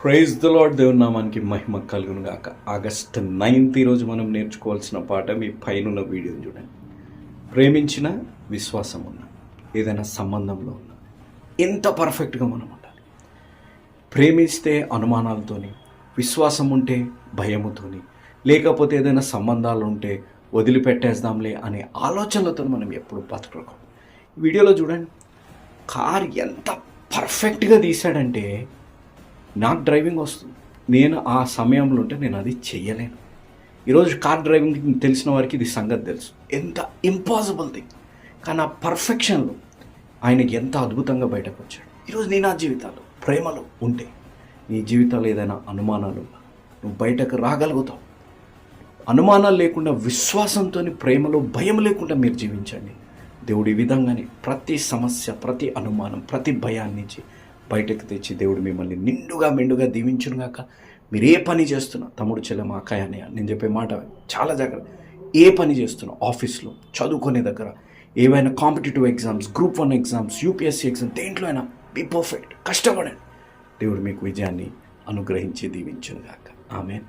Praise the lord. దేవుని నామానికి మహిమ కలుగును గాక. ఆగస్ట్ 9 ఈరోజు మనం నేర్చుకోవాల్సిన పాట మీ పైన వీడియోని చూడండి. ప్రేమించిన విశ్వాసం ఉన్న ఏదైనా సంబంధంలో ఉన్న ఎంత పర్ఫెక్ట్గా మనం ఉండాలి. ప్రేమిస్తే అనుమానాలతోని, విశ్వాసం ఉంటే భయముతోని, లేకపోతే ఏదైనా సంబంధాలు ఉంటే వదిలిపెట్టేద్దాంలే అనే ఆలోచనలతో మనం ఎప్పుడు బతకూడదు. వీడియోలో చూడండి, కార్ ఎంత పర్ఫెక్ట్గా తీశాడంటే నాకు డ్రైవింగ్ వస్తుంది, నేను ఆ సమయంలో ఉంటే నేను అది చెయ్యలేను. ఈరోజు కార్ డ్రైవింగ్ తెలిసిన వారికి ఇది సంగతి తెలుసు, ఎంత ఇంపాసిబుల్ థింగ్. కానీ ఆ పర్ఫెక్షన్లో ఆయనకి ఎంత అద్భుతంగా బయటకు వచ్చాడు. ఈరోజు నీ నా జీవితాలు ప్రేమలో ఉంటే, నీ జీవితాలు ఏదైనా అనుమానాలు నువ్వు బయటకు రాగలుగుతావు. అనుమానాలు లేకుండా విశ్వాసంతో, ప్రేమలో భయం లేకుండా మీరు జీవించండి. దేవుడు ఈ విధంగానే ప్రతి సమస్య, ప్రతి అనుమానం, ప్రతి భయాన్ని నుంచి బయటకు తెచ్చి దేవుడు మిమ్మల్ని నిండుగా మెండుగా దీవించునుగాక. మీరు ఏ పని చేస్తున్నా, తమ్ముడు చెల్లెమ అక్కయ్య అన్నయ్య, నేను చెప్పే మాట చాలా జాగ్రత్త. ఏ పని చేస్తున్నా, ఆఫీస్లో, చదువుకునే దగ్గర, ఏవైనా competitive exams, group 1 exams, UPSC exam, దేంట్లో అయినా బీ పర్ఫెక్ట్, కష్టపడండి. దేవుడు మీకు విజయాన్ని అనుగ్రహించి దీవించునుగాక. ఆమేన్.